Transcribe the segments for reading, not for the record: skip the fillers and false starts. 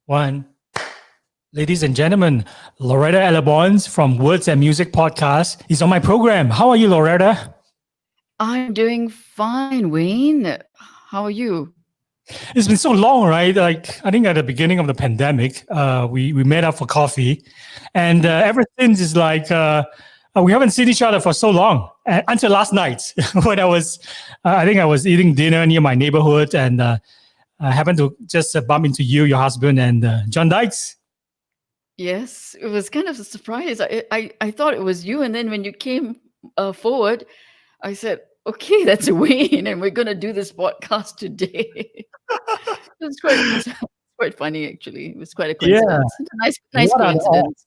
One. Ladies and gentlemen, Lauretta Alabons from Words and Music Podcast is on my program. How are you, Lauretta? I'm doing fine, Wayne. How are you? It's been so long, right? Like I think at the beginning of the pandemic, we met up for coffee, and ever since it's like we haven't seen each other for so long until last night when I think I was eating dinner near my neighborhood, and I happened to just bump into you, your husband, and John Dykes. Yes, it was kind of a surprise. I thought it was you, and then when you came forward, I said, "Okay, that's Wayne, and we're going to do this podcast today." It was quite funny, actually. It was quite a Yeah, coincidence. Nice what are the odds? coincidence.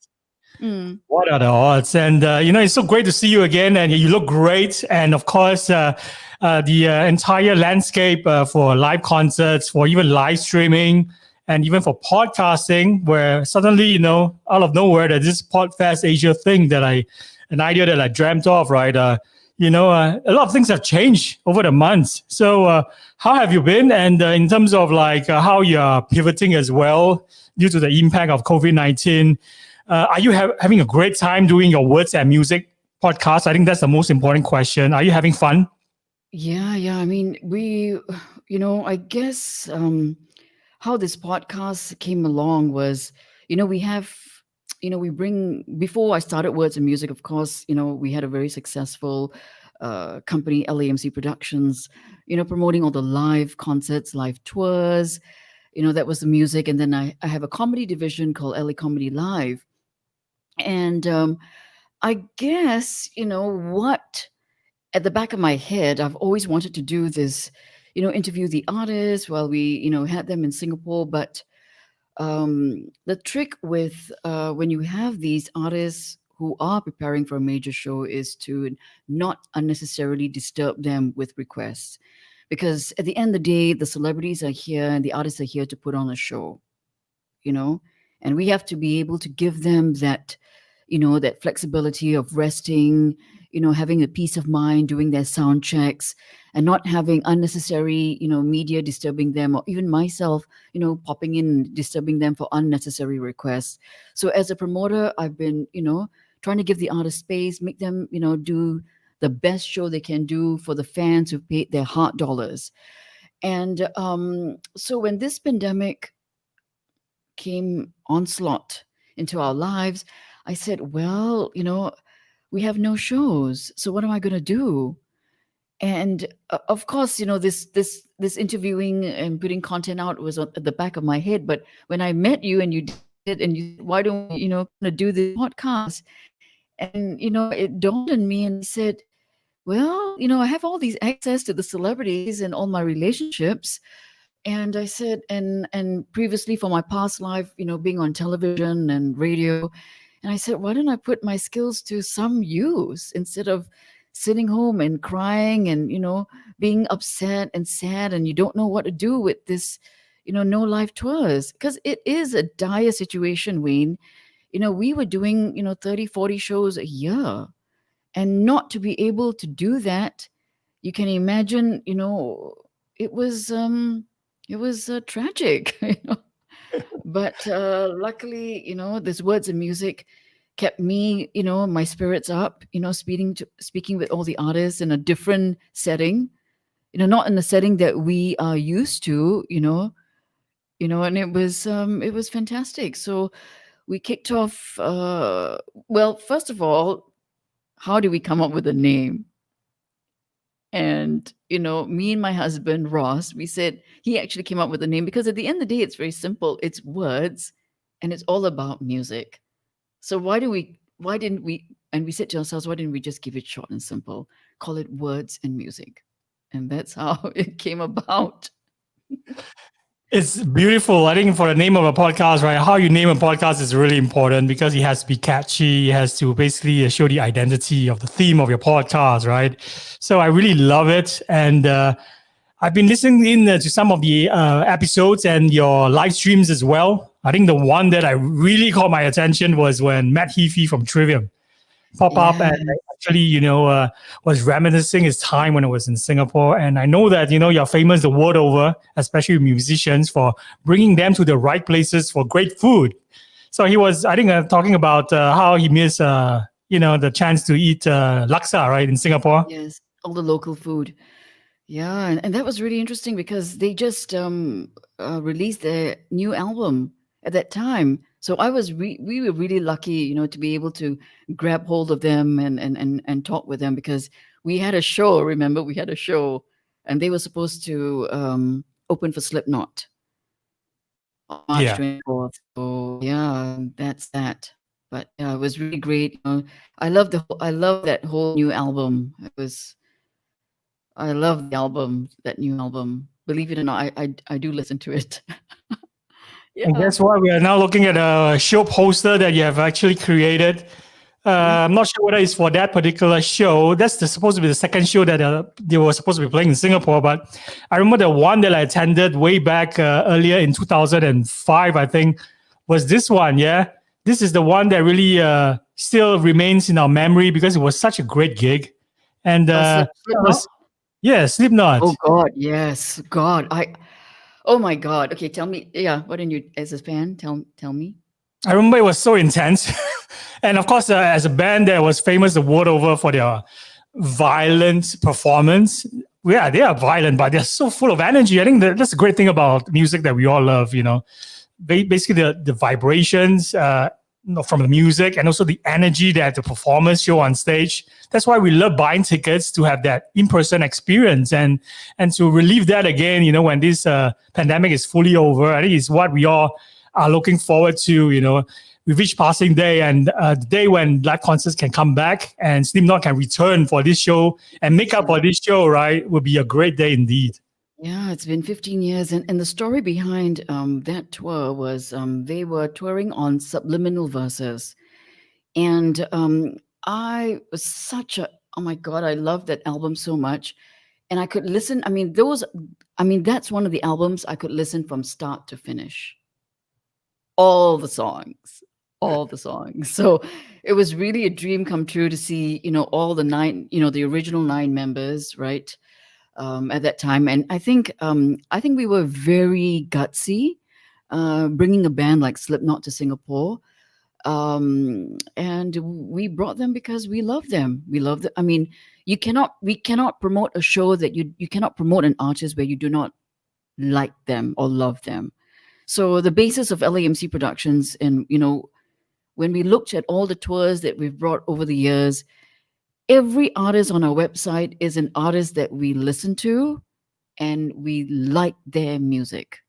Mm. What are the odds? And it's so great to see you again, and you look great. And of course, the entire landscape for live concerts, for even live streaming, and even for podcasting, where suddenly, out of nowhere, there's this PodFest Asia thing an idea that I dreamt of, right? A lot of things have changed over the months. So, how have you been? And in terms of how you're pivoting as well due to the impact of COVID-19, are you having a great time doing your Words and Music podcast? I think that's the most important question. Are you having fun? Yeah. I mean, I guess how this podcast came along was, we bring, before I started Words and Music, of course, we had a very successful company, LAMC Productions, promoting all the live concerts, live tours, that was the music. And then I have a comedy division called LA Comedy Live. And I guess, what at the back of my head, I've always wanted to do this, interview the artists while we, had them in Singapore. But the trick with when you have these artists who are preparing for a major show is to not unnecessarily disturb them with requests. Because at the end of the day, the celebrities are here and the artists are here to put on a show, and we have to be able to give them that, that flexibility of resting, having a peace of mind, doing their sound checks, and not having unnecessary, media disturbing them, or even myself, popping in, disturbing them for unnecessary requests. So as a promoter, I've been, trying to give the artist space, make them, do the best show they can do for the fans who paid their hard dollars. And so when this pandemic came onslaught into our lives, I said, well, we have no shows. So what am I going to do? And of course, this interviewing and putting content out was at the back of my head. But when I met you and you did, and you, why don't we, do this podcast? And, it dawned on me and said, well, I have all these access to the celebrities and all my relationships. And I said, and previously for my past life, being on television and radio, and I said, why don't I put my skills to some use instead of sitting home and crying and, being upset and sad and you don't know what to do with this, no live tours, because it is a dire situation, Wayne. We were doing, 30, 40 shows a year, and not to be able to do that, you can imagine, it was tragic, But luckily, this Words and Music kept me, my spirits up, speaking with all the artists in a different setting, not in the setting that we are used to, and it was fantastic. So we kicked off. Well, first of all, how do we come up with a name? And, me and my husband, Ross, we said he actually came up with the name because at the end of the day, it's very simple. It's words and it's all about music. So why didn't we, and we said to ourselves, why didn't we just give it short and simple? Call it Words and Music. And that's how it came about. It's beautiful. I think for the name of a podcast, right? How you name a podcast is really important because it has to be catchy. It has to basically show the identity of the theme of your podcast, right? So I really love it. And I've been listening in to some of the episodes and your live streams as well. I think the one that I really caught my attention was when Matt Heafy from Trivium pop up and Yeah. actually, was reminiscing his time when I was in Singapore. And I know that, you're famous the world over, especially musicians, for bringing them to the right places for great food. So he was, I think, talking about how he missed, the chance to eat laksa, right, in Singapore. Yes. All the local food. Yeah, and that was really interesting because they just released their new album at that time. So we were really lucky, to be able to grab hold of them and talk with them because we had a show. Remember, we had a show, and they were supposed to open for Slipknot on March Yeah. 24th. So yeah, that's that. But yeah, it was really great. I love that whole new album. I love the album, that new album. Believe it or not, I do listen to it. And Yeah. guess what? We are now looking at a show poster that you have actually created. I'm not sure whether it's for that particular show. Supposed to be the second show that they were supposed to be playing in Singapore. But I remember the one that I attended way back earlier in 2005, I think, was this one. Yeah. This is the one that really still remains in our memory because it was such a great gig. And Slipknot? Slipknot. Oh God, yes, God. Oh my God. Okay, tell me. Yeah, why don't you, as a fan, tell me. I remember it was so intense. And of course, as a band that was famous the world over for their violent performance. Yeah, they are violent, but they're so full of energy. I think that's a great thing about music that we all love, Basically, the vibrations from the music and also the energy that the performers show on stage. That's why we love buying tickets, to have that in-person experience and to relive that again, when this pandemic is fully over. I think it's what we all are looking forward to, with each passing day, and the day when live concerts can come back and Slipknot can return for this show and make up for this show, right, will be a great day indeed. Yeah, it's been 15 years. And the story behind that tour was they were touring on Subliminal Verses. And I was oh my God, I love that album so much. And I could listen. That's one of the albums I could listen from start to finish. All the songs. So it was really a dream come true to see, all the nine, the original 9 members, right? At that time, and I think we were very gutsy, bringing a band like Slipknot to Singapore, and we brought them because we love them. We love them. I mean, we cannot promote a show that you cannot promote an artist where you do not like them or love them. So the basis of LAMC Productions, and when we looked at all the tours that we've brought over the years, every artist on our website is an artist that we listen to and we like their music.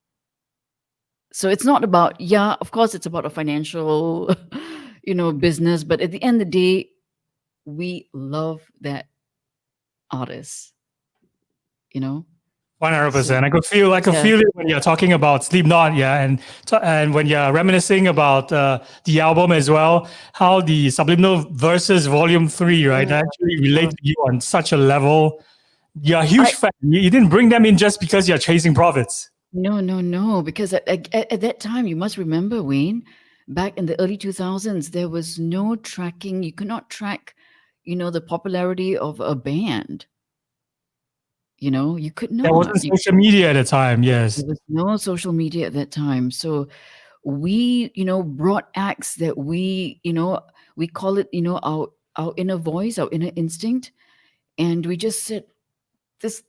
So it's not about, of course, it's about a financial, business. But at the end of the day, we love that artist, 100%. I could feel it when you're talking about Slipknot, and when you're reminiscing about the album as well, how the Subliminal Verses Volume 3, right, actually relate to you on such a level. You're a huge fan. You didn't bring them in just because you're chasing profits. No, because at that time, you must remember, Wayne, back in the early 2000s, there was no tracking. You could not track, the popularity of a band. You could not. There wasn't social media at the time, yes. There was no social media at that time. So we, brought acts that we call it, our inner voice, our inner instinct. And we just said, this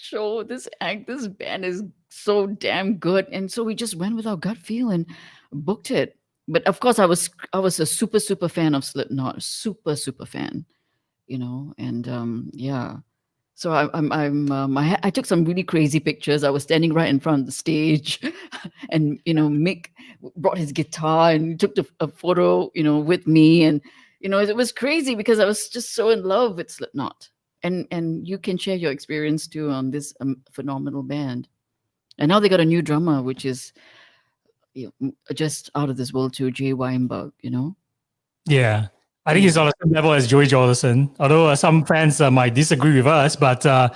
show, this act, this band is so damn good. And so we just went with our gut feel and booked it. But of course, I was a super, super fan of Slipknot, super, super fan, and yeah. So I took some really crazy pictures. I was standing right in front of the stage, and Mick brought his guitar and took a photo, with me, and it was crazy because I was just so in love with Slipknot, and you can share your experience too on this phenomenal band. And now they got a new drummer, which is just out of this world too, Jay Weinberg. Yeah. I think he's on the same level as Joey Jordison, although some fans might disagree with us. But they're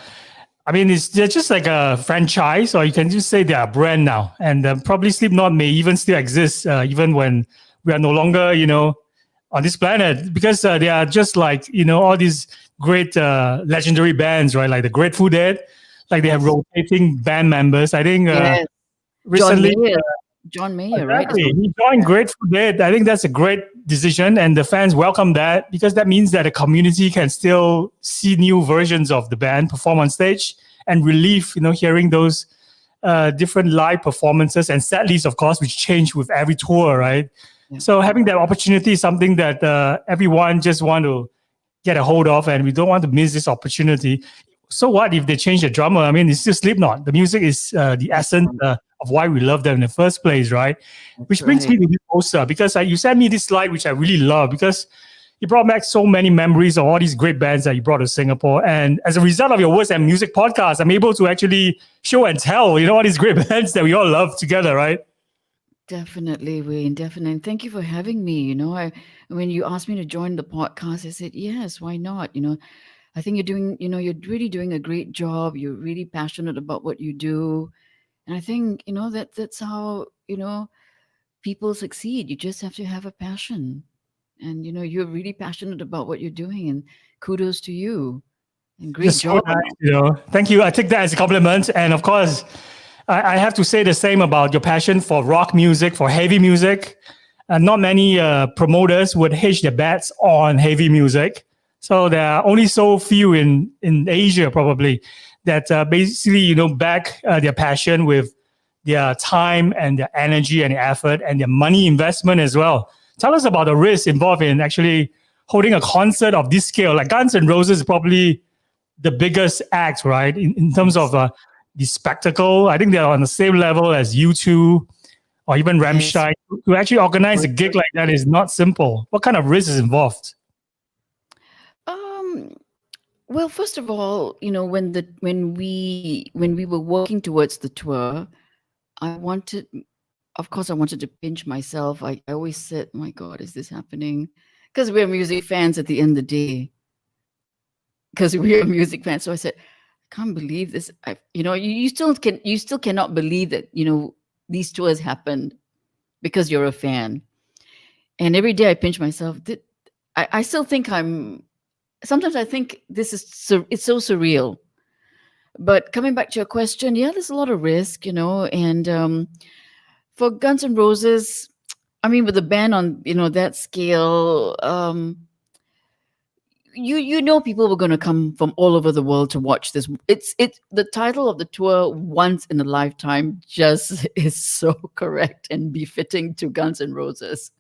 just like a franchise, or you can just say they're a brand now. And probably Slipknot may even still exist, even when we are no longer, on this planet, because they are just like, all these great legendary bands, right? Like the Grateful Dead, like they have Yes. rotating band members. I think Yes. recently, John Mayer, right? exactly, he joined Grateful Dead. I think that's a great decision, and the fans welcome that, because that means that the community can still see new versions of the band perform on stage and relieve, hearing those different live performances and set lists, of course, which change with every tour, right? Yeah. So having that opportunity is something that everyone just want to get a hold of, and we don't want to miss this opportunity. So what if they change the drummer? I mean, it's still Slipknot. The music is the essence of why we love them in the first place, right? Which brings me to this poster, because you sent me this slide, which I really love, because you brought back so many memories of all these great bands that you brought to Singapore. And as a result of your Words and Music podcast, I'm able to actually show and tell, all these great bands that we all love together, right? Definitely, Wayne. Definitely. Thank you for having me. When you asked me to join the podcast, I said, yes, why not? I think you're really doing a great job. You're really passionate about what you do. And I think, that's how, people succeed. You just have to have a passion. And, you're really passionate about what you're doing. And kudos to you. And great Just job. so nice, Thank you. I take that as a compliment. And of course, I have to say the same about your passion for rock music, for heavy music. Not many promoters would hedge their bets on heavy music. So there are only so few in Asia, probably, that basically, back their passion with their time and their energy and effort and their money investment as well. Tell us about the risk involved in actually holding a concert of this scale. Like Guns N' Roses is probably the biggest act, right? In terms of the spectacle. I think they're on the same level as U2 or even Rammstein. To actually organize a gig like that is not simple. What kind of risk is involved? Well, first of all, when we were working towards the tour, of course, I wanted to pinch myself. I always said, my God, is this happening? Because we're music fans at the end of the day. Because we are music fans. So I said, I can't believe this. You still cannot believe that, these tours happened because you're a fan. And every day I pinch myself. I still think sometimes I think it's so surreal. But coming back to your question, yeah, there's a lot of risk, and for Guns N' Roses, I mean, with a band on, that scale, people were going to come from all over the world to watch this. It's the title of the tour, Once in a Lifetime, just is so correct and befitting to Guns N' Roses.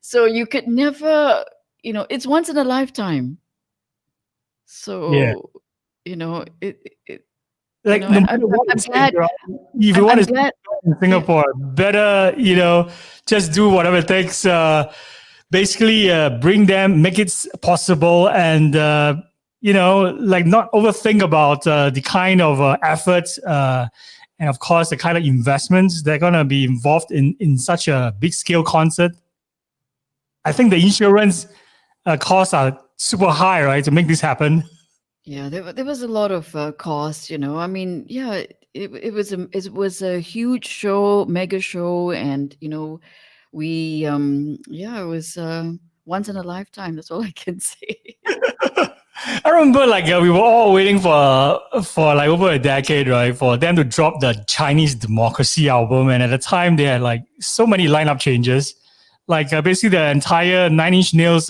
So you could never, it's once in a lifetime. So, yeah. Like, no matter what, I'm glad. If you want to stay in Singapore, better, just do whatever it takes. Basically, bring them, make it possible, and not overthink about the kind of efforts and of course the kind of investments that are gonna be involved in such a big scale concert. I think the insurance costs are super high, right, to make this happen. Yeah, there was a lot of cost, I mean, yeah, it was a huge show, mega show, and we it was once in a lifetime. That's all I can say. I remember we were all waiting for like over a decade, right, for them to drop the Chinese Democracy album, and at the time they had like so many lineup changes, basically the entire Nine Inch Nails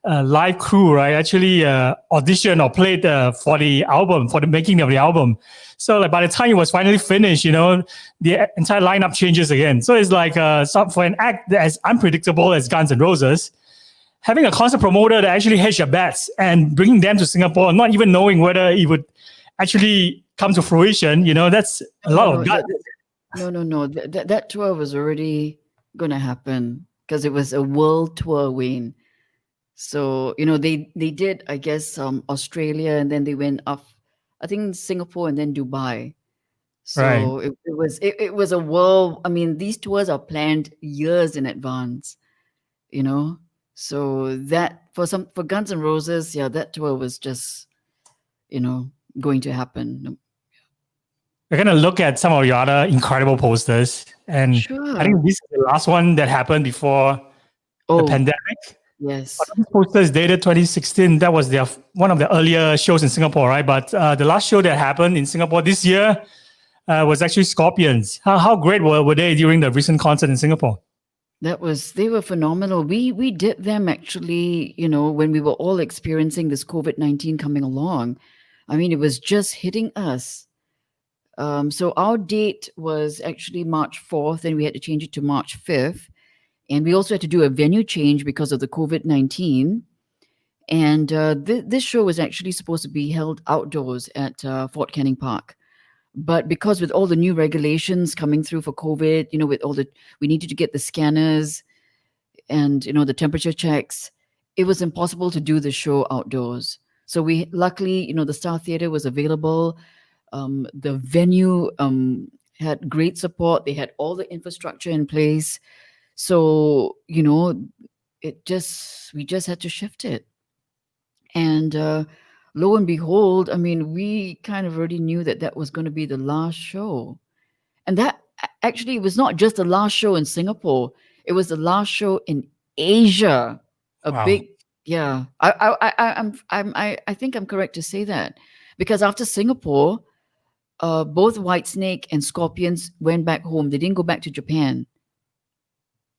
live crew, right, actually auditioned or played for the album, for the making of the album. So by the time it was finally finished, the entire lineup changes again. So it's for an act as unpredictable as Guns N' Roses, having a concert promoter that actually hedged your bets and bringing them to Singapore, not even knowing whether it would actually come to fruition, that's a lot of guts. No. That tour was already going to happen because it was a world tour, Wayne. So, they did, I guess, Australia, and then they went up, I think Singapore and then Dubai. So right. It was a world. I mean, these tours are planned years in advance, So that for Guns N' Roses, yeah, that tour was just, going to happen. We're going to look at some of your other incredible posters. And sure. I think this is the last one that happened before the Oh, pandemic. yes. This poster is dated 2016. That was one of the earlier shows in Singapore, right? But the last show that happened in Singapore this year was actually Scorpions. How great were they during the recent concert in Singapore? They were phenomenal. We did them actually, when we were all experiencing this COVID-19 coming along. I mean, it was just hitting us. So our date was actually March 4th, and we had to change it to March 5th. And we also had to do a venue change because of the COVID-19. And this show was actually supposed to be held outdoors at Fort Canning Park. But because with all the new regulations coming through for COVID, we needed to get the scanners and, the temperature checks, it was impossible to do the show outdoors. So we luckily, the Star Theatre was available. The venue had great support. They had all the infrastructure in place. So, we just had to shift it. And lo and behold, I mean, we kind of already knew that was going to be the last show. And that actually was not just the last show in Singapore. It was the last show in Asia. Wow. Yeah. I think I'm correct to say that, because after Singapore, both Whitesnake and Scorpions went back home. They didn't go back to Japan.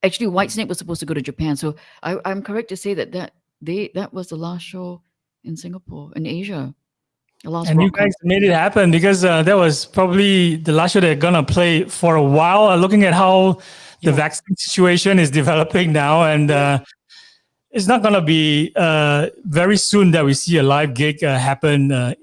Actually, Whitesnake was supposed to go to Japan. So I'm correct to say that was the last show in Singapore, in Asia. And you guys made it happen, because that was probably the last show they're going to play for a while, looking at how the vaccine situation is developing now. And it's not going to be very soon that we see a live gig happen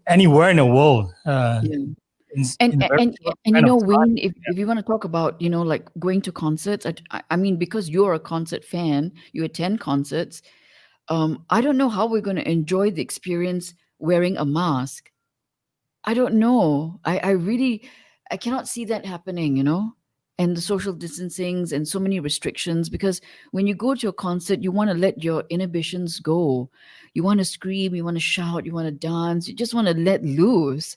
anywhere in the world. And Wayne, if you want to talk about, like going to concerts, I mean, because you're a concert fan, you attend concerts. I don't know how we're going to enjoy the experience wearing a mask. I don't know. I cannot see that happening, and the social distancings and so many restrictions, because when you go to a concert, you want to let your inhibitions go. You want to scream, you want to shout, you want to dance, you just want to let loose.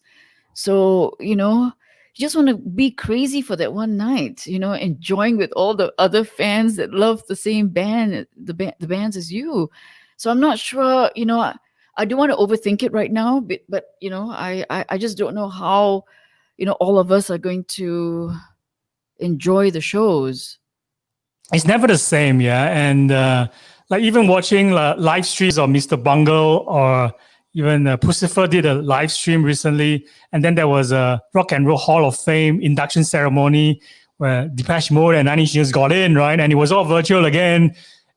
So, you just want to be crazy for that one night, enjoying with all the other fans that love the same band, the bands as you. So I'm not sure, I don't want to overthink it right now, but I just don't know how, all of us are going to enjoy the shows. It's never the same, yeah. And like even watching live streams of Mr. Bungle, or even Pussifer did a live stream recently, and then there was a Rock and Roll Hall of Fame induction ceremony where Depeche Mode and Nine Inch Nails got in, right? And it was all virtual again.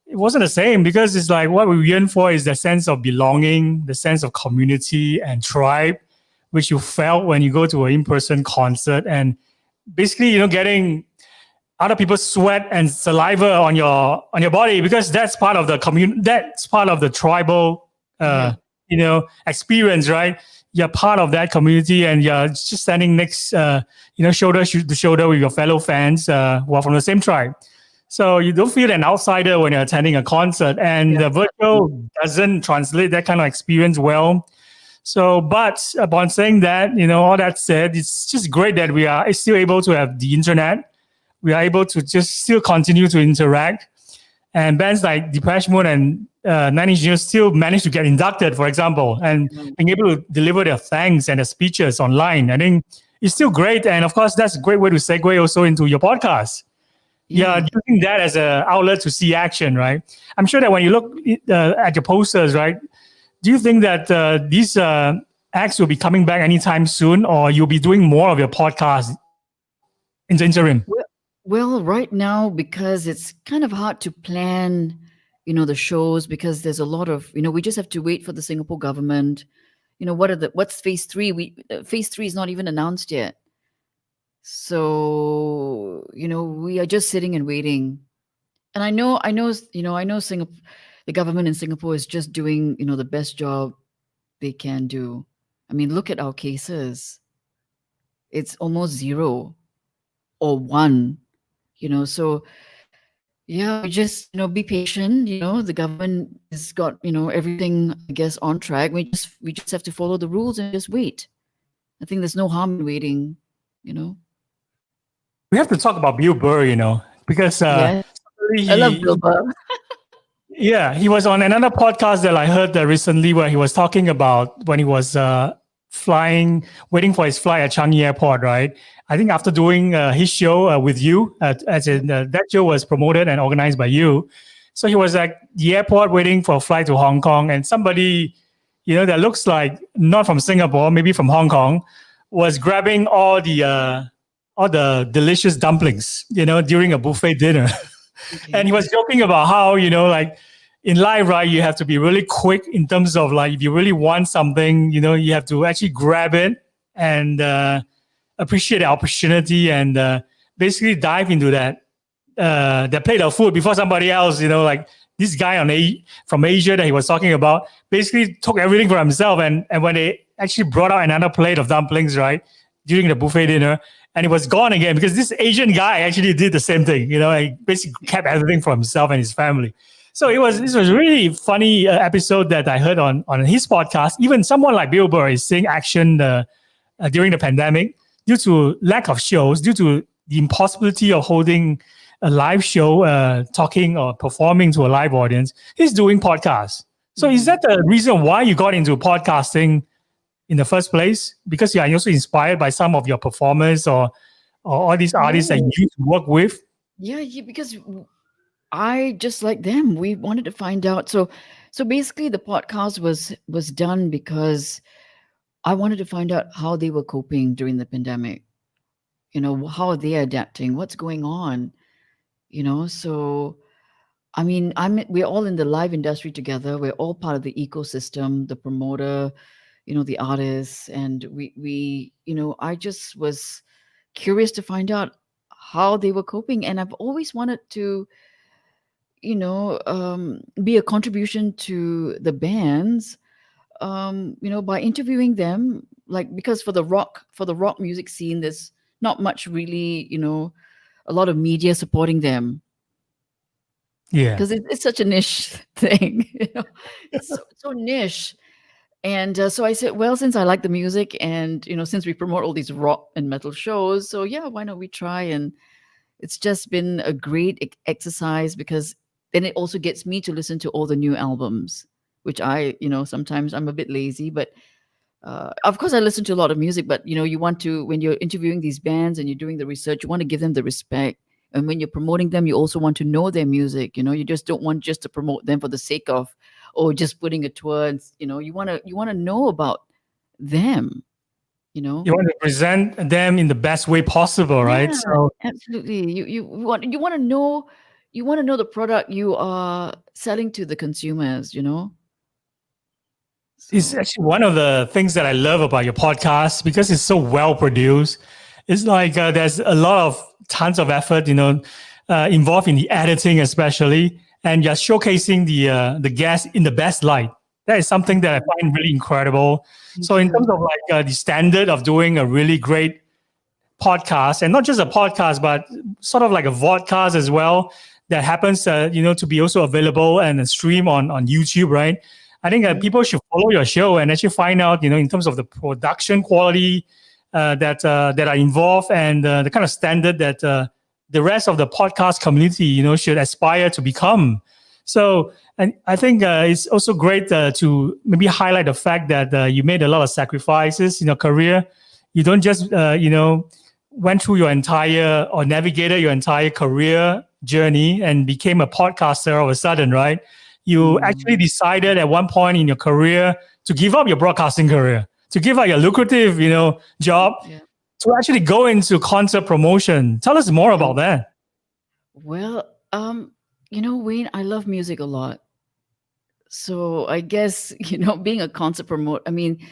It wasn't the same, because it's like what we yearn for is the sense of belonging, the sense of community and tribe, which you felt when you go to an in-person concert, and basically, getting other people's sweat and saliva on your body, because that's part of the that's part of the tribal experience, right? You're part of that community, and you're just standing next shoulder to shoulder with your fellow fans who are from the same tribe. So you don't feel an outsider when you're attending a concert, and the virtual doesn't translate that kind of experience well. So, but upon saying that, all that said, it's just great that we are still able to have the internet. We are able to just still continue to interact. And bands like Depeche Mode and Nine Inch Nails still manage to get inducted, for example, and being able to deliver their thanks and their speeches online. I think it's still great. And of course, that's a great way to segue also into your podcast. Yeah, using that as an outlet to see action, right? I'm sure that when you look at your posters, right, do you think that these acts will be coming back anytime soon, or you'll be doing more of your podcast in the interim? Well, right now, because it's kind of hard to plan, the shows, because there's a lot of, we just have to wait for the Singapore government. What's phase 3? Phase 3 is not even announced yet. So, we are just sitting and waiting. And I know Singapore, the government in Singapore is just doing, the best job they can do. I mean, look at our cases. It's almost 0 or 1, so yeah, we just, be patient. The government has got, everything, I guess, on track. We just have to follow the rules and just wait. I think there's no harm in waiting, We have to talk about Bill Burr, because I love Bill Burr. Yeah, he was on another podcast that I heard recently where he was talking about when he was flying, waiting for his flight at Changi Airport, right? I think after doing his show with you, as in that show was promoted and organized by you. So he was at the airport waiting for a flight to Hong Kong, and somebody, that looks like not from Singapore, maybe from Hong Kong, was grabbing all the delicious dumplings, during a buffet dinner. And Okay. he was joking about how, like in life, right, you have to be really quick in terms of like, if you really want something, you have to actually grab it and appreciate the opportunity and basically dive into that plate of food before somebody else, like this guy from Asia that he was talking about basically took everything for himself. And when they actually brought out another plate of dumplings, right, during the buffet dinner, and it was gone again because this Asian guy actually did the same thing. He basically kept everything for himself and his family. So this was really funny episode that I heard on his podcast. Even someone like Bill Burr is seeing action during the pandemic due to lack of shows, due to the impossibility of holding a live show, talking or performing to a live audience. He's doing podcasts. So is that the reason why you got into podcasting in the first place? Because you are also inspired by some of your performers or all these artists that you used to work with? Yeah, because I just like them. We wanted to find out. So basically the podcast was done because I wanted to find out how they were coping during the pandemic. How are they adapting? What's going on? So I mean, we're all in the live industry together. We're all part of the ecosystem, the promoter, the artists, and we I just was curious to find out how they were coping, and I've always wanted to be a contribution to the bands, by interviewing them, like, because for the rock music scene, there's not much really, a lot of media supporting them Yeah. because it's such a niche thing. It's so niche. And so I said, well, since I like the music and, since we promote all these rock and metal shows, so yeah, why not we try? And it's just been a great exercise because then it also gets me to listen to all the new albums, which sometimes I'm a bit lazy, but of course I listen to a lot of music, but you want to, when you're interviewing these bands and you're doing the research, you want to give them the respect. And when you're promoting them, you also want to know their music. You just don't want just to promote them for the sake of, or just putting a tour. And, you want to know about them. You want to present them in the best way possible, right? Yeah, So absolutely. You want to know, the product you are selling to the consumers. it's So actually one of the things that I love about your podcast because it's so well produced. It's like there's a lot of tons of effort, involved in the editing, especially, and you're showcasing the guest in the best light. That is something that I find really incredible. So, in terms of like the standard of doing a really great podcast, and not just a podcast, but sort of like a vodcast as well, that happens, to be also available and stream on YouTube, right? I think people should follow your show and actually find out, in terms of the production quality that are involved and the kind of standard that the rest of the podcast community, should aspire to become. So, and I think it's also great to maybe highlight the fact that you made a lot of sacrifices in your career. You don't just, went through your entire or navigated your entire career journey and became a podcaster all of a sudden, right? You actually decided at one point in your career to give up your broadcasting career, to give up your lucrative, job, to actually go into concert promotion. Tell us more about that. Well, Wayne, I love music a lot. So I guess, being a concert promoter, I mean,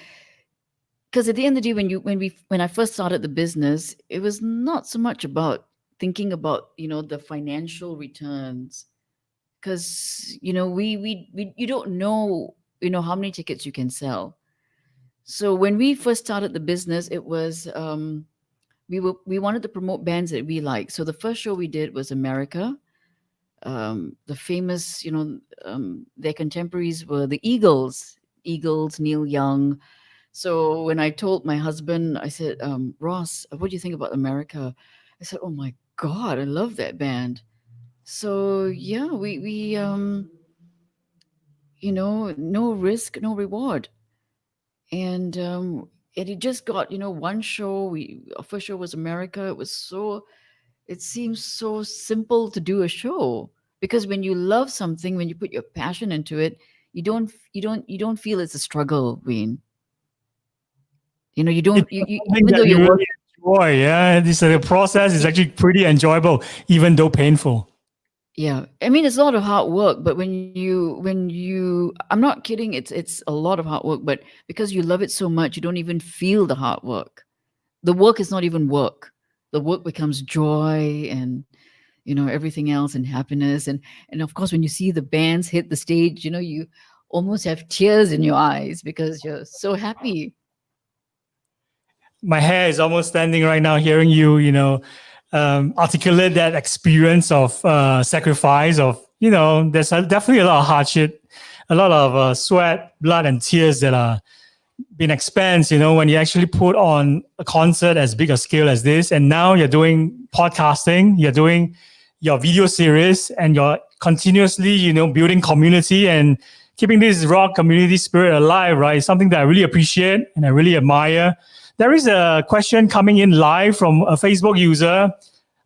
because at the end of the day, when I first started the business, it was not so much about thinking about, the financial returns. Because, we you don't know, how many tickets you can sell. So when we first started the business, it was, we wanted to promote bands that we like. So the first show we did was America. The famous, their contemporaries were the Eagles, Neil Young. So when I told my husband, I said, Ross, what do you think about America? I said, oh my God, I love that band. So yeah, no risk, no reward. And it just got, one show. Our first show was America. It seems so simple to do a show, because when you love something, when you put your passion into it, you don't feel it's a struggle, Wayne. You don't, It's something even though that you you're really enjoy. Yeah, the process is actually pretty enjoyable, even though painful. Yeah, I mean, it's a lot of hard work, but when you I'm not kidding, it's a lot of hard work, but because you love it so much, you don't even feel the hard work. The work is not even work. The work becomes joy, and everything else, and happiness, and of course, when you see the bands hit the stage, you almost have tears in your eyes because you're so happy. My hair is almost standing right now hearing you, articulate that experience of sacrifice of, there's definitely a lot of hardship, a lot of sweat, blood, and tears that are being expensed, when you actually put on a concert as big a scale as this. And now you're doing podcasting, you're doing your video series, and you're continuously, building community and keeping this rock community spirit alive, right? It's something that I really appreciate and I really admire. There is a question coming in live from a Facebook user.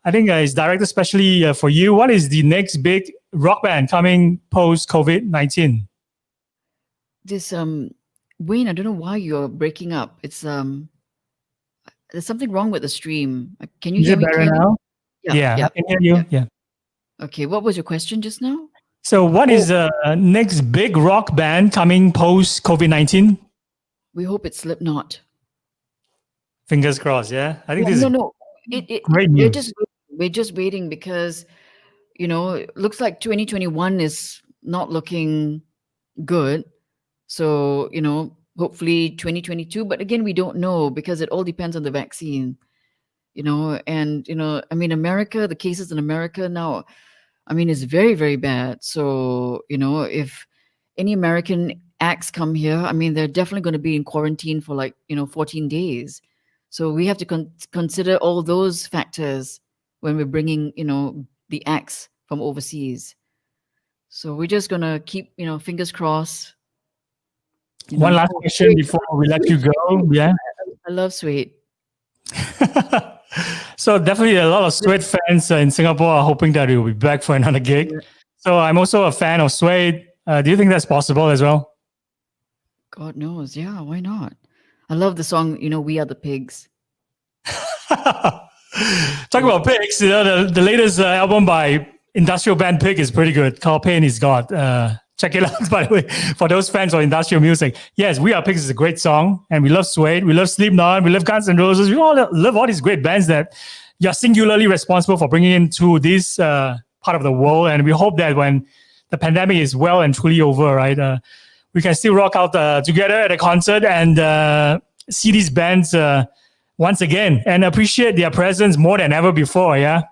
I think it's directed especially for you. What is the next big rock band coming post COVID-19? This Wayne, I don't know why you're breaking up. It's there's something wrong with the stream. Can you Is hear it me better clearly? now? Yeah, I can hear you. Yeah. Okay, what was your question just now? So what is the next big rock band coming post COVID-19? We hope it's Slipknot. Fingers crossed, yeah? I think this is No. great news. We're just waiting because it looks like 2021 is not looking good. So, hopefully 2022, but again, we don't know because it all depends on the vaccine, and, I mean, America, the cases in America now, I mean, it's very, very bad. So, if any American acts come here, I mean, they're definitely going to be in quarantine for 14 days. So we have to consider all those factors when we're bringing, the acts from overseas. So we're just going to keep, fingers crossed. One last question before we let you go. Yeah. I love Suede. So definitely a lot of Suede fans in Singapore are hoping that it will be back for another gig. Yeah. So I'm also a fan of Suede. Do you think that's possible as well? God knows. Yeah, why not? I love the song, We Are the Pigs. Talk about pigs, the latest album by industrial band Pig is pretty good, called Pain Is God. Check it out, by the way, for those fans of industrial music. Yes, We Are Pigs is a great song, and we love Suede, we love Slipknot, we love Guns N' Roses, we all love all these great bands that you're singularly responsible for bringing into this part of the world, and we hope that when the pandemic is well and truly over, right, we can still rock out together at a concert and see these bands once again and appreciate their presence more than ever before, yeah?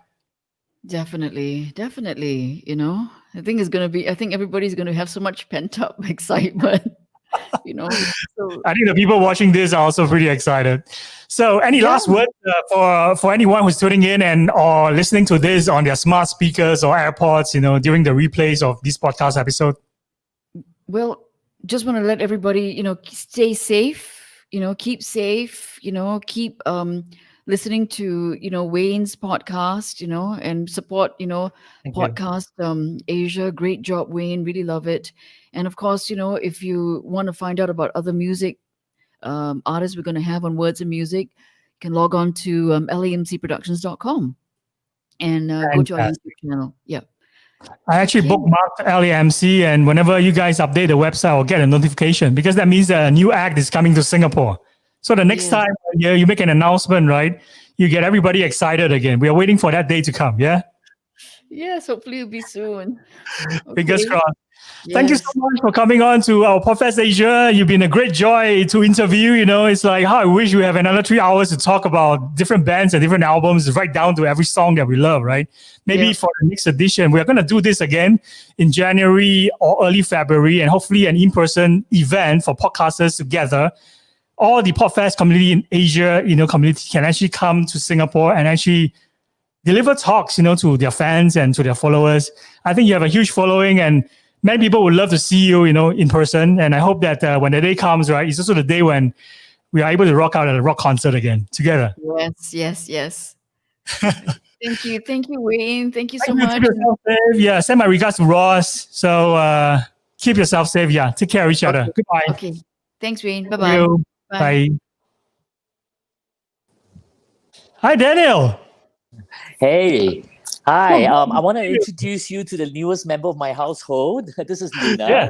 Definitely. I think everybody's going to have so much pent up excitement, So, I think the people watching this are also pretty excited. So any last word for anyone who's tuning in and or listening to this on their smart speakers or AirPods, during the replays of this podcast episode? Well, just want to let everybody, stay safe, keep safe, keep listening to, Wayne's podcast, and support, podcast Asia. Great job, Wayne. Really love it. And of course, if you want to find out about other music artists we're going to have on Words and Music, you can log on to lamcproductions.com and go to our YouTube channel. Yeah. I actually bookmarked LAMC, and whenever you guys update the website, I'll get a notification because that means a new act is coming to Singapore. So the next time you make an announcement, right, you get everybody excited again. We are waiting for that day to come, yeah? Yes, hopefully it'll be soon. Fingers crossed. Yes. Thank you so much for coming on to our PodFest Asia. You've been a great joy to interview. It's like how I wish we have another 3 hours to talk about different bands and different albums, right down to every song that we love, right? Maybe for the next edition, we're going to do this again in January or early February, and hopefully an in-person event for podcasters together. All the PodFest community in Asia, community can actually come to Singapore and actually deliver talks, to their fans and to their followers. I think you have a huge following, and many people would love to see you, in person. And I hope that when the day comes, right, it's also the day when we are able to rock out at a rock concert again together. Yes. Thank you, Wayne. Thank you so Thank you. much. Keep yourself safe. Yeah, send my regards to Ross. So keep yourself safe. Yeah, take care of each other. Goodbye. Okay. Thanks, Wayne. Thank Bye-bye. you. Bye. Hi, Daniel. Hey, hi. I want to introduce you to the newest member of my household. This is Luna. Yeah.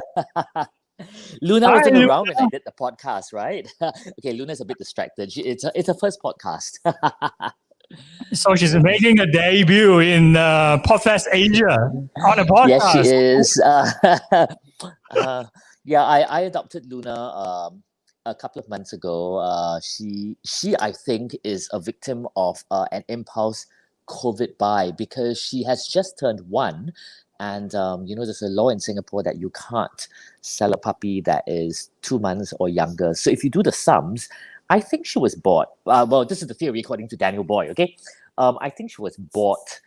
Luna Hi, wasn't Luna. around when I did the podcast, right? Okay, Luna's a bit distracted. It's her first podcast. So she's making a debut in PodFest Asia on a podcast. Yes, she is. Yeah, I adopted Luna a couple of months ago. She I think is a victim of an impulse COVID buy because she has just turned 1, and there's a law in Singapore that you can't sell a puppy that is 2 months or younger. So if you do the sums, I think she was bought. Well, this is the theory according to Daniel Boy. Okay, I think she was bought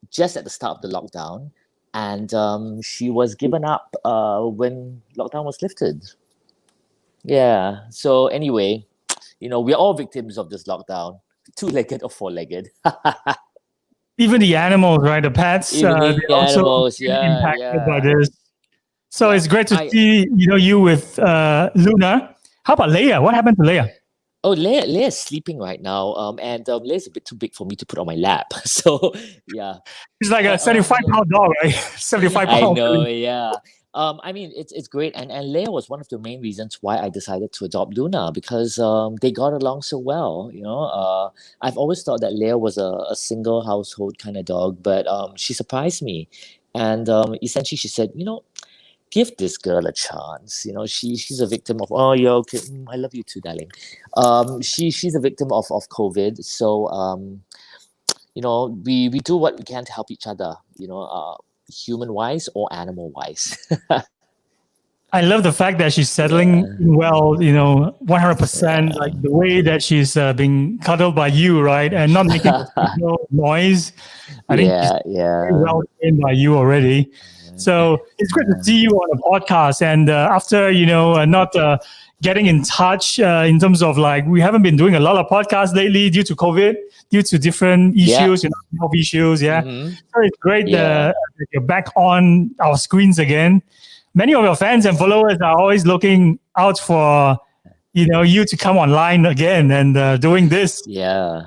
just at the start of the lockdown, and she was given up when lockdown was lifted. Yeah. So anyway, we're all victims of this lockdown, 2-legged or 4-legged. Even the animals, right? The pets, Even the they're also animals, impacted by yeah. this. So it's great to see you with Luna. How about Leia? What happened to Leia? Oh, Leia is sleeping right now, and Leia's a bit too big for me to put on my lap. So yeah, She's like a 75-pound dog, right? 75 I pounds. know, yeah. I mean, it's great, and Leia was one of the main reasons why I decided to adopt Luna because they got along so well. I've always thought that Leia was a single household kind of dog, but she surprised me, and essentially she said, give this girl a chance. She's a victim of okay. I love you too, darling. She's a victim of COVID, so we do what we can to help each other. Human wise or animal wise. I love the fact that she's settling well, 100%, like the way that she's being cuddled by you, right? And not making noise. I think she's very well trained by you already. So it's great to see you on the podcast. And after, not getting in touch in terms of we haven't been doing a lot of podcasts lately due to COVID, due to different issues, health issues. Yeah. Mm-hmm. So it's great that you're back on our screens again. Many of your fans and followers are always looking out for, you to come online again and doing this. Yeah.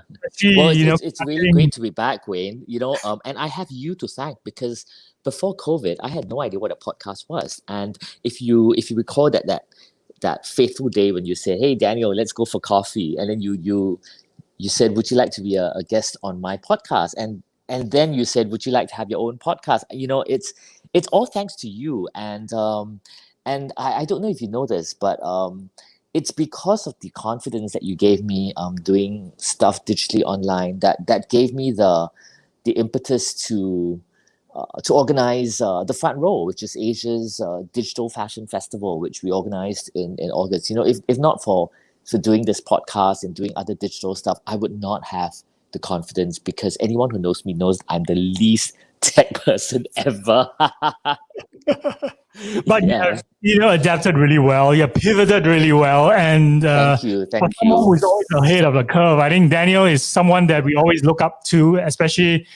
Well, it's really great to be back, Wayne, and I have you to thank because before COVID, I had no idea what a podcast was. And if you recall that fateful day when you said, "Hey, Daniel, let's go for coffee," and then you said, "Would you like to be a guest on my podcast?" And then you said, "Would you like to have your own podcast?" It's all thanks to you. And I don't know if you know this, but it's because of the confidence that you gave me doing stuff digitally online that gave me the impetus to organize the Front Row, which is Asia's digital fashion festival, which we organized in August. If not for doing this podcast and doing other digital stuff, I would not have the confidence because anyone who knows me knows I'm the least tech person ever. But adapted really well. You pivoted really well, and thank you. Someone who's always ahead of the curve. I think Daniel is someone that we always look up to, especially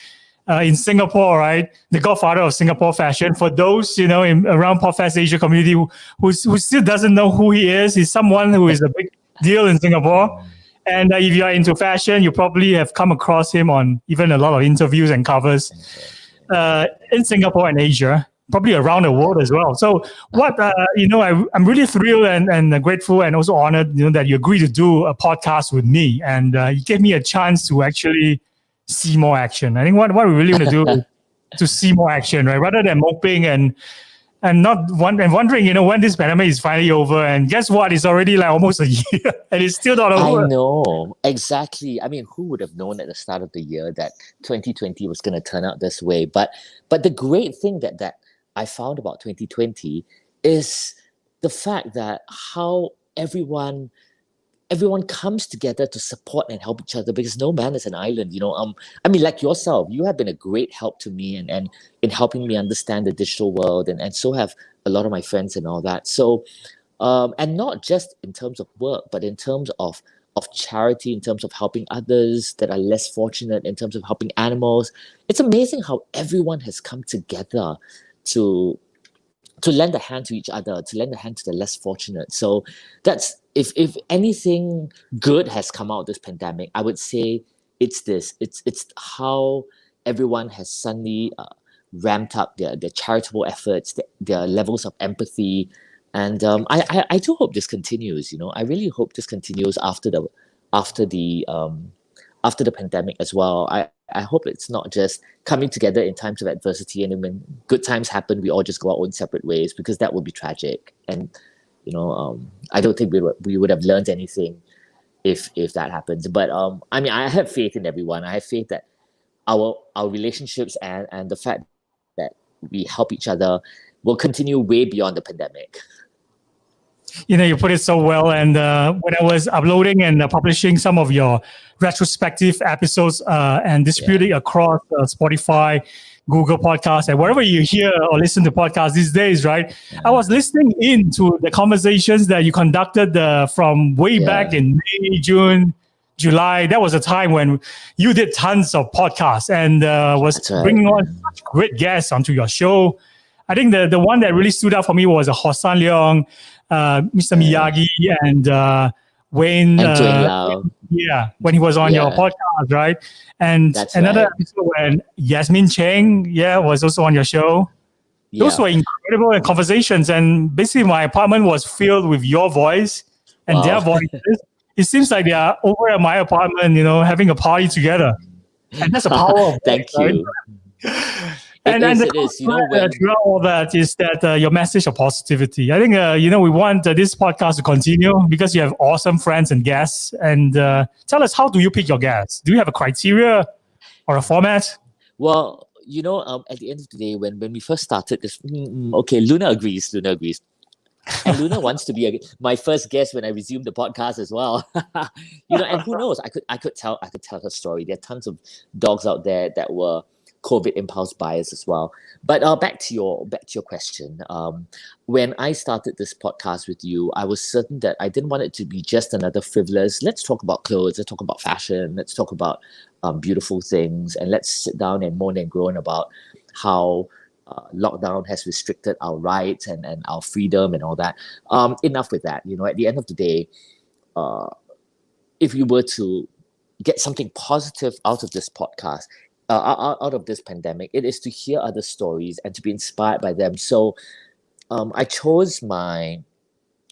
in Singapore, right? The godfather of Singapore fashion. For those around PodFest Asia community who still doesn't know who he is, he's someone who is a big deal in Singapore. And if you are into fashion, you probably have come across him on even a lot of interviews and covers in Singapore and Asia, probably around the world as well. So I'm really thrilled and grateful and also honored, that you agreed to do a podcast with me. And you gave me a chance to actually see more action. I think what we really want to do is to see more action, right? Rather than moping and wondering, when this pandemic is finally over. And guess what? It's already almost a year and it's still not over. I know. Exactly. I mean, who would have known at the start of the year that 2020 was going to turn out this way? But the great thing that I found about 2020 is the fact that how everyone everyone comes together to support and help each other, because no man is an island, I mean, like yourself, you have been a great help to me and in helping me understand the digital world, and so have a lot of my friends and all that. So and not just in terms of work, but in terms of charity, in terms of helping others that are less fortunate, in terms of helping animals. It's amazing how everyone has come together to lend a hand to each other, to lend a hand to the less fortunate. So that's, if anything good has come out of this pandemic, I would say it's this. It's how everyone has suddenly ramped up their charitable efforts, their levels of empathy. And I do hope this continues. I really hope this continues after the pandemic as well. I hope it's not just coming together in times of adversity, and then when good times happen, we all just go our own separate ways, because that would be tragic. And I don't think we would have learned anything if that happens. But I mean, I have faith in everyone. I have faith that our relationships and the fact that we help each other will continue way beyond the pandemic. You put it so well. And when I was uploading and publishing some of your retrospective episodes and distributing across Spotify, Google Podcasts, and wherever you hear or listen to podcasts these days, right? Yeah. I was listening into the conversations that you conducted from way back in May, June, July. That was a time when you did tons of podcasts and was bringing on such great guests onto your show. I think the one that really stood out for me was Hossan Leong, Mr. Miyagi, and Wayne. And when he was on your podcast, right? And another episode when Yasmin Cheng, was also on your show. Those were incredible conversations, and basically my apartment was filled with your voice and their voices. It seems like they are over at my apartment, having a party together. And that's the power of Thank you. Right? And it is. Throughout all that is that your message of positivity. I think, we want this podcast to continue because you have awesome friends and guests. And tell us, how do you pick your guests? Do you have a criteria or a format? Well, at the end of the day, when we first started this, Luna agrees. And Luna wants to be my first guest when I resume the podcast as well. And who knows? I could tell her story. There are tons of dogs out there that were COVID impulse buyers as well. But back to your question. When I started this podcast with you, I was certain that I didn't want it to be just another frivolous, let's talk about clothes, let's talk about fashion, let's talk about beautiful things, and let's sit down and moan and groan about how lockdown has restricted our rights and our freedom and all that. Enough with that. At the end of the day, if you were to get something positive out of this podcast, out of this pandemic, it is to hear other stories and to be inspired by them. So I chose my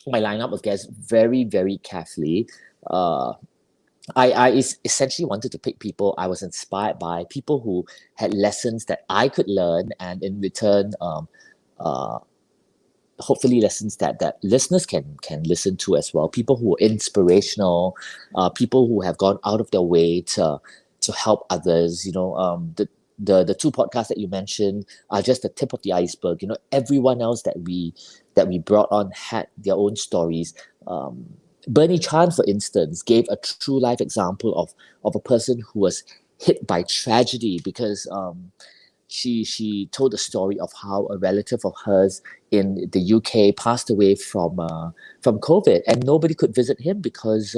lineup of guests very, very carefully. I essentially wanted to pick people I was inspired by, people who had lessons that I could learn, and in return, hopefully lessons that listeners can listen to as well. People who are inspirational, people who have gone out of their way to help others. The two podcasts that you mentioned are just the tip of the iceberg. Everyone else that we brought on had their own stories. Bernie Chan, for instance, gave a true life example of a person who was hit by tragedy because she told a story of how a relative of hers in the UK passed away from COVID, and nobody could visit him because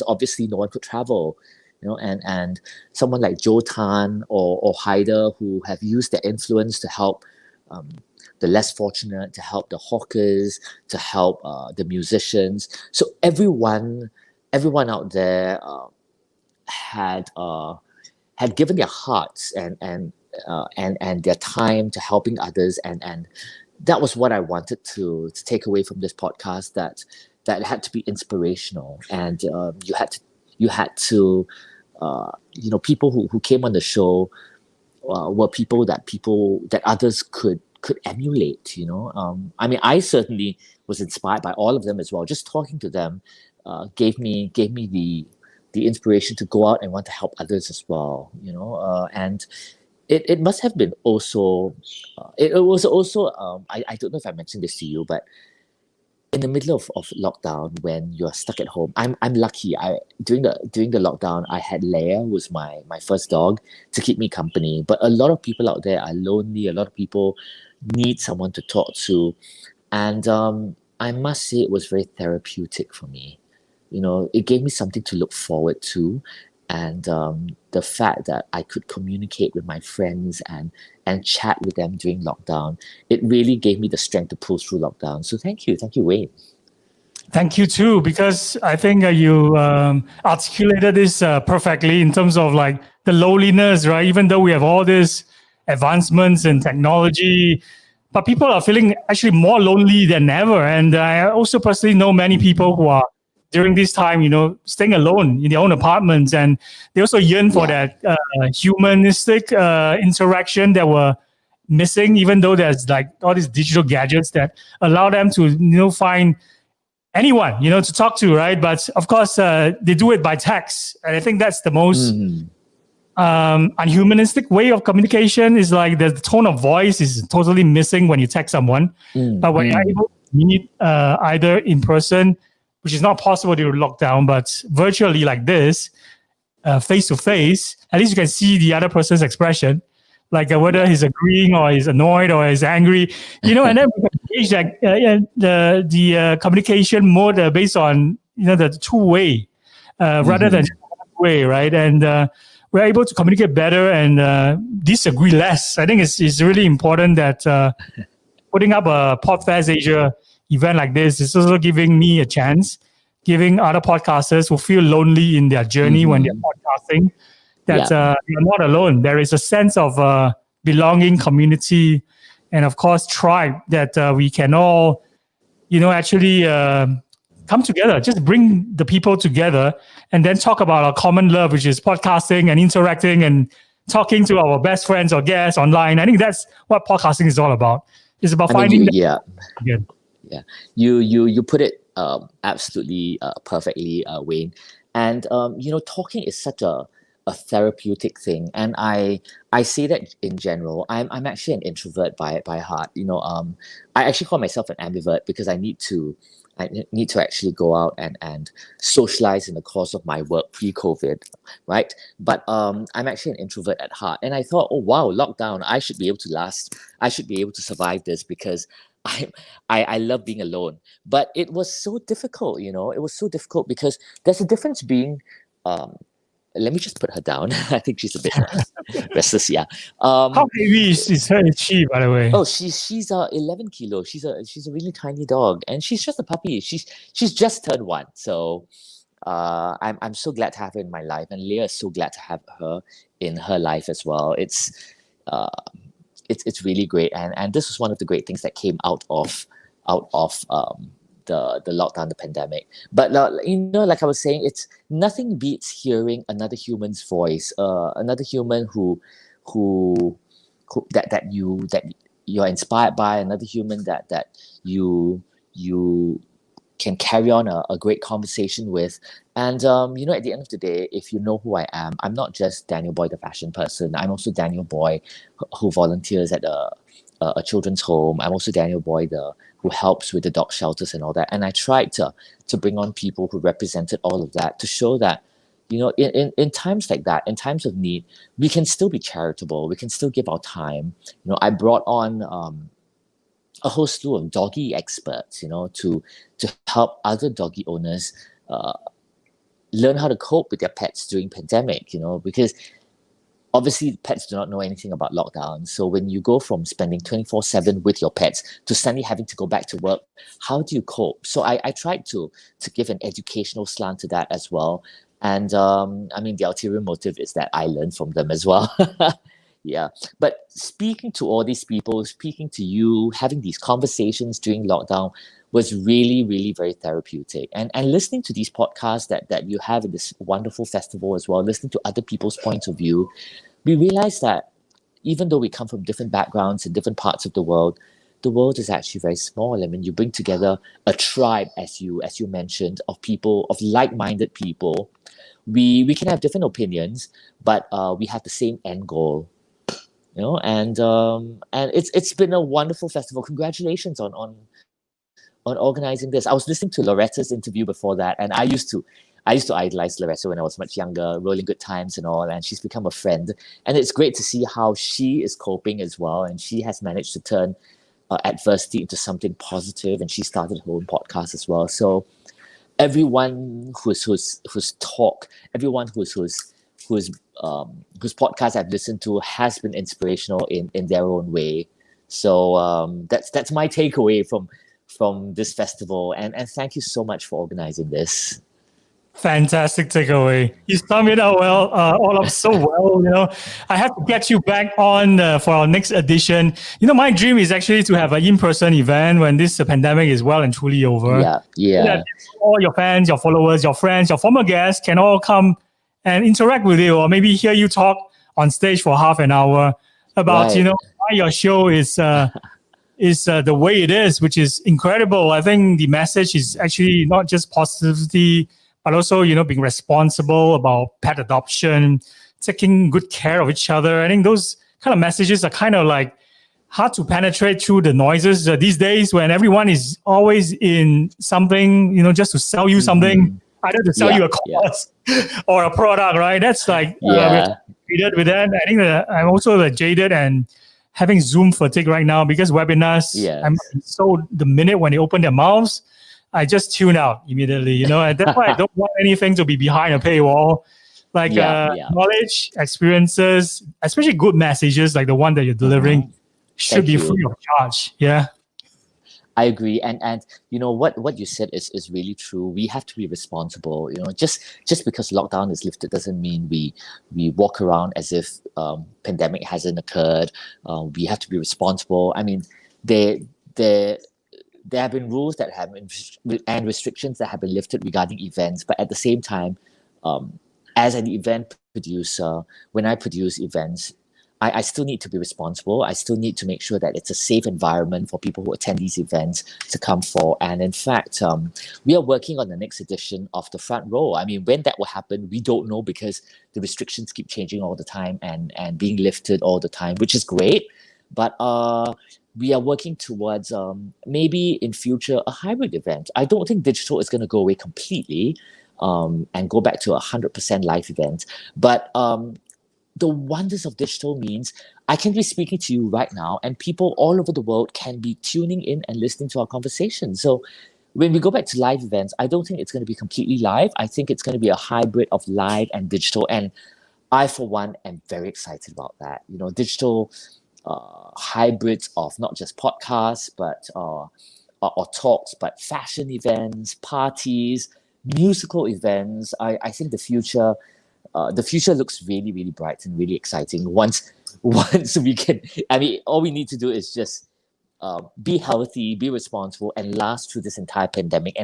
obviously no one could travel. And someone like Joe Tan or Haider, who have used their influence to help the less fortunate, to help the hawkers, to help the musicians. So everyone out there had given their hearts and their time to helping others, and that was what I wanted to take away from this podcast. That had to be inspirational, and you had to. People who came on the show were people that others could emulate. I mean, I certainly was inspired by all of them as well. Just talking to them gave me the inspiration to go out and want to help others as well. And it must have been also. It was also. I don't know if I mentioned this to you, but in the middle of lockdown, when you're stuck at home, I'm lucky. During the lockdown, I had Leia, who was my first dog, to keep me company. But a lot of people out there are lonely. A lot of people need someone to talk to, and I must say it was very therapeutic for me. It gave me something to look forward to, and the fact that I could communicate with my friends and chat with them during lockdown, it really gave me the strength to pull through lockdown. So thank you, Wayne. Thank you too, because I think you articulated this perfectly in terms of like the loneliness, right? Even though we have all these advancements in technology, but people are feeling actually more lonely than ever. And I also personally know many people who are during this time, staying alone in their own apartments, and they also yearn for that humanistic interaction that were missing, even though there's like all these digital gadgets that allow them to, find anyone, to talk to, right? But of course, they do it by text. And I think that's the most unhumanistic way of communication. Is like the tone of voice is totally missing when you text someone. But when you're able to meet either in person, which is not possible during lockdown, but virtually like this, face to face, at least you can see the other person's expression, like whether he's agreeing or he's annoyed or he's angry, and then we can engage the communication mode based on the two-way rather than one-way, right? And we're able to communicate better and disagree less. I think it's really important that putting up a PodFest Asia event like this is also giving me a chance, giving other podcasters who feel lonely in their journey when they're podcasting, that you're not alone. There is a sense of belonging, community, and of course tribe that we can all, actually come together, just bring the people together and then talk about our common love, which is podcasting and interacting and talking to our best friends or guests online. I think that's what podcasting is all about. It's about finding again. Yeah, you put it absolutely perfectly, Wayne. And talking is such a therapeutic thing, and I say that in general. I'm actually an introvert by heart. I actually call myself an ambivert because I need to actually go out and socialize in the course of my work pre-COVID, right? But I'm actually an introvert at heart, and I thought, oh wow, lockdown, I should be able to last. I should be able to survive this because I love being alone. But it was so difficult, it was so difficult because there's a difference being let me just put her down. I think she's a bit restless. Yeah. How heavy is she, by the way? Oh, she's 11 kilos. She's a really tiny dog, and she's just a puppy. She's just turned 1. So I'm so glad to have her in my life, and Leah is so glad to have her in her life as well. It's really great, and this was one of the great things that came out of the lockdown, the pandemic. But like I was saying, it's nothing beats hearing another human's voice, another human who that you're inspired by, another human that you can carry on a great conversation with. And at the end of the day, if you know who I am, I'm not just Daniel Boy the fashion person. I'm also Daniel Boy who volunteers at a children's home. I'm also Daniel Boy who helps with the dog shelters and all that. And I tried to bring on people who represented all of that to show that, in times like that, in times of need, we can still be charitable. We can still give our time. I brought on a whole slew of doggy experts, to help other doggy owners learn how to cope with their pets during pandemic, because obviously pets do not know anything about lockdown. So when you go from spending 24/7 with your pets to suddenly having to go back to work, how do you cope? So I tried to give an educational slant to that as well. And the ulterior motive is that I learned from them as well. Yeah. But speaking to all these people, speaking to you, having these conversations during lockdown was really, really very therapeutic. And listening to these podcasts that you have in this wonderful festival as well, listening to other people's points of view, we realized that even though we come from different backgrounds in different parts of the world is actually very small. I mean, you bring together a tribe, as you mentioned, of people, of like-minded people. We can have different opinions, but we have the same end goal. And it's been a wonderful festival. Congratulations on on organizing this. I was listening to Loretta's interview before that, and I used to idolize Loretta when I was much younger, Rolling Good Times and all, and she's become a friend. And it's great to see how she is coping as well, and she has managed to turn adversity into something positive, and she started her own podcast as well. So everyone whose talk, everyone whose podcast I've listened to has been inspirational in their own way. So that's my takeaway from this festival, and thank you so much for organizing this. Fantastic takeaway. You summed it up well, all up so well. I have to get you back on for our next edition. My dream is actually to have an in-person event when this pandemic is well and truly over. Yeah. That all your fans, your followers, your friends, your former guests can all come and interact with you, or maybe hear you talk on stage for half an hour about, why your show is the way it is, which is incredible. I think the message is actually not just positivity, but also, being responsible about pet adoption, taking good care of each other. I think those kind of messages are kind of like hard to penetrate through the noises these days when everyone is always in something, just to sell you something, either to sell you a course or a product, right? That's like, we're treated with that. I think that I'm also jaded and having Zoom fatigue right now because webinars, so the minute when they open their mouths, I just tune out immediately, and that's why I don't want anything to be behind a paywall. Like knowledge, experiences, especially good messages like the one that you're delivering should be free of charge. Yeah. I agree. And what you said is really true. We have to be responsible. Just because lockdown is lifted doesn't mean we walk around as if pandemic hasn't occurred. We have to be responsible. I mean, there have been rules that have been and restrictions that have been lifted regarding events, but at the same time, as an event producer, when I produce events, I still need to be responsible. I still need to make sure that it's a safe environment for people who attend these events to come for. And in fact, we are working on the next edition of the Front Row. I mean, when that will happen, we don't know because the restrictions keep changing all the time and being lifted all the time, which is great. But we are working towards maybe in future a hybrid event. I don't think digital is going to go away completely and go back to 100% live event. But the wonders of digital means I can be speaking to you right now and people all over the world can be tuning in and listening to our conversation. So when we go back to live events, I don't think it's going to be completely live. I think it's going to be a hybrid of live and digital. And I, for one, am very excited about that. Digital hybrids of not just podcasts, but or talks, but fashion events, parties, musical events. I think the future looks really, really bright and really exciting. Once we can, all we need to do is just be healthy, be responsible, and last through this entire pandemic.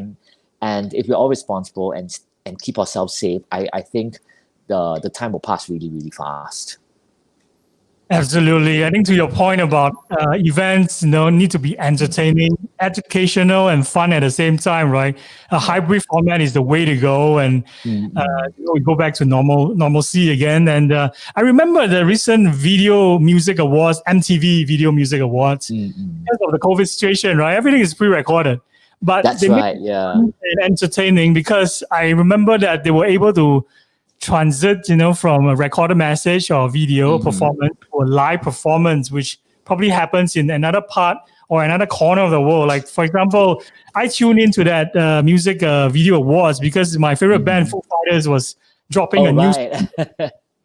And if we're all responsible and keep ourselves safe, I think the time will pass really, really fast. Absolutely. I think to your point about events, need to be entertaining, educational, and fun at the same time, right? A hybrid format is the way to go, and we go back to normalcy again. And I remember the recent Video Music Awards, MTV Video Music Awards, because of the COVID situation, right? Everything is pre-recorded, but they make it entertaining because I remember that they were able to transit, from a recorded message or video performance to a live performance, which probably happens in another part or another corner of the world. Like, for example, I tuned into that music video awards because my favorite band, Foo Fighters, was dropping news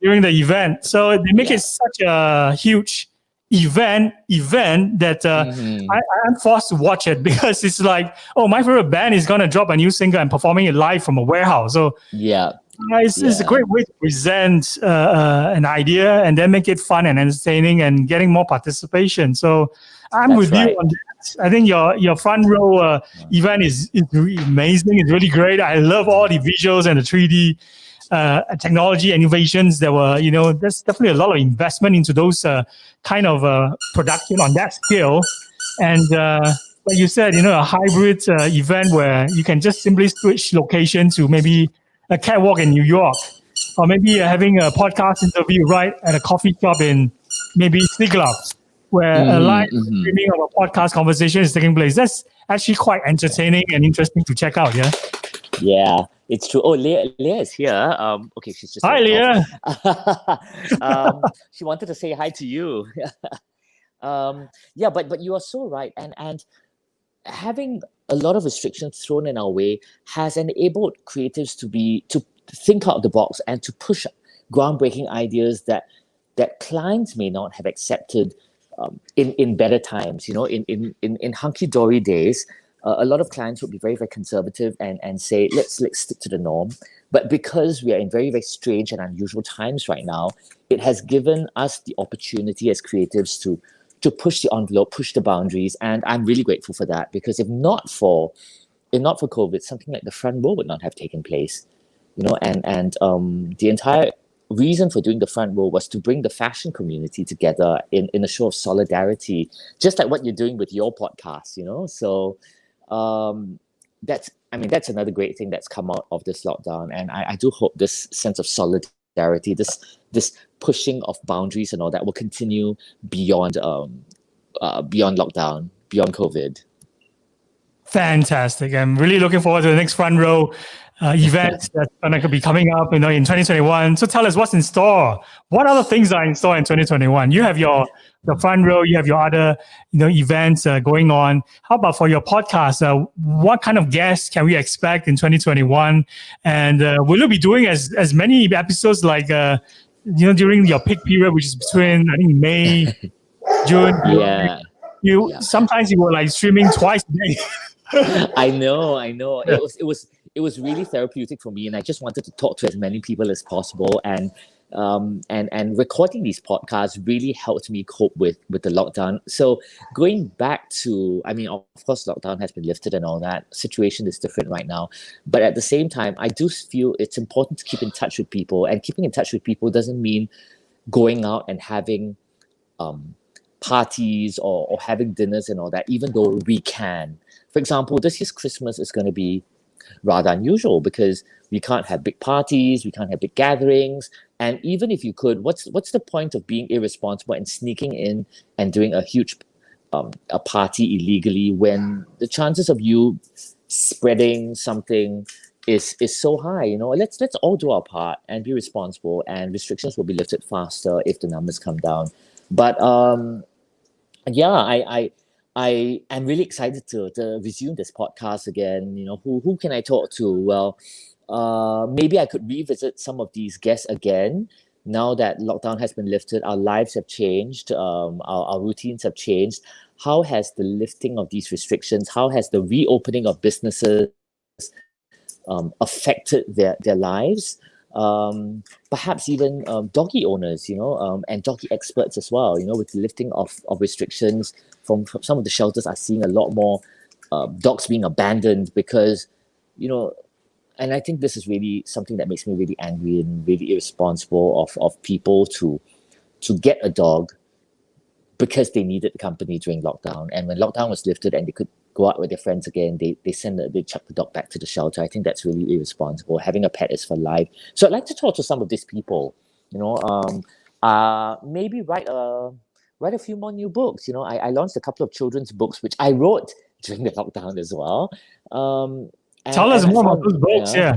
during the event. So they make it such a huge event that I'm forced to watch it because it's like, my favorite band is going to drop a new single and performing it live from a warehouse. So it's a great way to present an idea and then make it fun and entertaining and getting more participation. So I'm with you on that. I think your Front Row event is really amazing. It's really great. I love all the visuals and the 3D technology innovations that were, there's definitely a lot of investment into those kind of production on that scale. And like you said, a hybrid event where you can just simply switch location to maybe a catwalk in New York, or maybe having a podcast interview right at a coffee shop in maybe Siglap, where a live streaming of a podcast conversation is taking place. actually quite entertaining and interesting to check out. Yeah. Yeah, it's true. Oh, Leah is here. Okay, she's just Hi, Leah. She wanted to say hi to you. Yeah, but you are so right, and having a lot of restrictions thrown in our way has enabled creatives to think out of the box and to push groundbreaking ideas that clients may not have accepted in better times. You know, in hunky-dory days, a lot of clients would be very, very conservative and say, let's stick to the norm. But because we are in very, very strange and unusual times right now, it has given us the opportunity as creatives to push the envelope, push the boundaries. And I'm really grateful for that, because if not for COVID, something like the front row would not have taken place. You know, and the entire reason for doing the front row was to bring the fashion community together in a show of solidarity, just like what you're doing with your podcast, you know. So that's another great thing that's come out of this lockdown. And I do hope this sense of solidarity, this pushing of boundaries and all that will continue beyond lockdown, beyond COVID. Fantastic. I'm really looking forward to the next front row events that's going to be coming up, in 2021. So tell us what's in store. What other things are in store in 2021? You have the front row, you have your other events going on. How about for your podcast? What kind of guests can we expect in 2021? And will you be doing as many episodes like during your peak period, which is between I think May, June? Yeah. Sometimes you were like streaming twice a day. I know. It was really therapeutic for me, and I just wanted to talk to as many people as possible. And recording these podcasts really helped me cope with the lockdown. So going back to, of course, lockdown has been lifted and all that. Situation is different right now, but at the same time, I do feel it's important to keep in touch with people. And keeping in touch with people doesn't mean going out and having parties or having dinners and all that, even though we can. For example, this year's Christmas is going to be rather unusual because we can't have big parties, we can't have big gatherings. And even if you could, what's the point of being irresponsible and sneaking in and doing a huge a party illegally when the chances of you spreading something is so high? Let's all do our part and be responsible, and restrictions will be lifted faster if the numbers come down. But I am really excited to resume this podcast again. Who can I talk to? Well, maybe I could revisit some of these guests again. Now that lockdown has been lifted, our lives have changed, our routines have changed. How has the lifting of these restrictions, how has the reopening of businesses affected their lives? Perhaps even doggy owners, and doggy experts as well. With the lifting of restrictions from some of the shelters, are seeing a lot more dogs being abandoned because, and I think this is really something that makes me really angry and really irresponsible of people to get a dog because they needed company during lockdown. And when lockdown was lifted and they could go out with their friends again, they chuck the dog back to the shelter. I think that's really irresponsible. Having a pet is for life. So I'd like to talk to some of these people, maybe write a few more new books. I launched a couple of children's books, which I wrote during the lockdown as well. Tell us more about those books, yeah.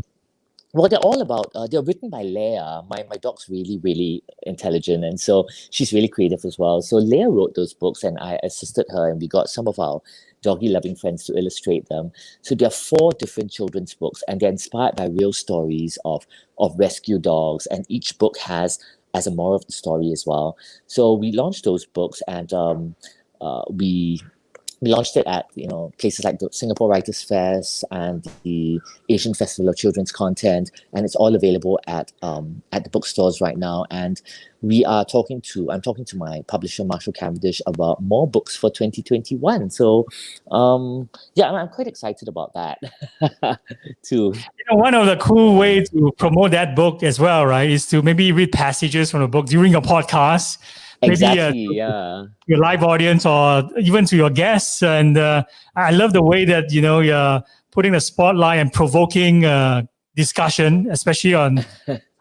Well, they're all about, they're written by Leah. My dog's really, really intelligent, and so she's really creative as well. So Leah wrote those books, and I assisted her, and we got some of our doggy-loving friends to illustrate them. So there are 4 different children's books, and they're inspired by real stories of rescue dogs, and each book has as a moral of the story as well. So we launched those books, and we launched it at places like the Singapore Writers Fest and the Asian Festival of Children's Content, and it's all available at the bookstores right now. And I'm talking to my publisher Marshall Cavendish about more books for 2021. So I'm quite excited about that too. One of the cool ways to promote that book as well, right, is to maybe read passages from the book during your podcast. Exactly, maybe your live audience or even to your guests. And I love the way that you're putting the spotlight and provoking discussion, especially on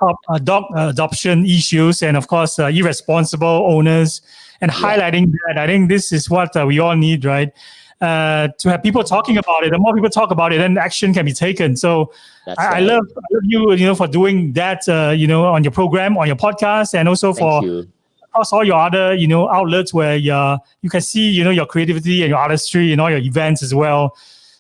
top dog adoption issues and of course irresponsible owners, and highlighting that. I think this is what we all need, right? to have people talking about it. The more people talk about it, then action can be taken. So I love you, for doing that, on your program, on your podcast, and also across all your other, outlets where you can see, your creativity and your artistry and all your events as well.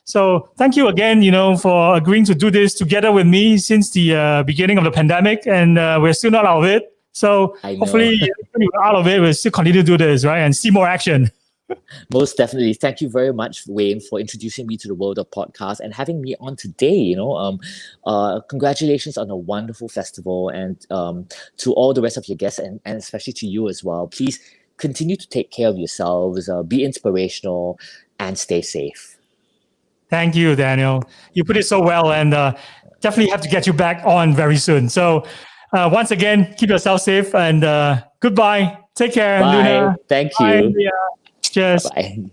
So thank you again, for agreeing to do this together with me since the beginning of the pandemic, and we're still not out of it. So hopefully, when we're out of it, we'll still continue to do this, right, and see more action. Most definitely. Thank you very much, Wayne, for introducing me to the world of podcasts and having me on today. Congratulations on a wonderful festival, and to all the rest of your guests, and especially to you as well. Please continue to take care of yourselves, be inspirational, and stay safe. Thank you, Daniel. You put it so well, and definitely have to get you back on very soon. So once again, keep yourself safe, and goodbye. Take care, Bye. Luna. Thank you. Bye, Leah. Cheers. Bye.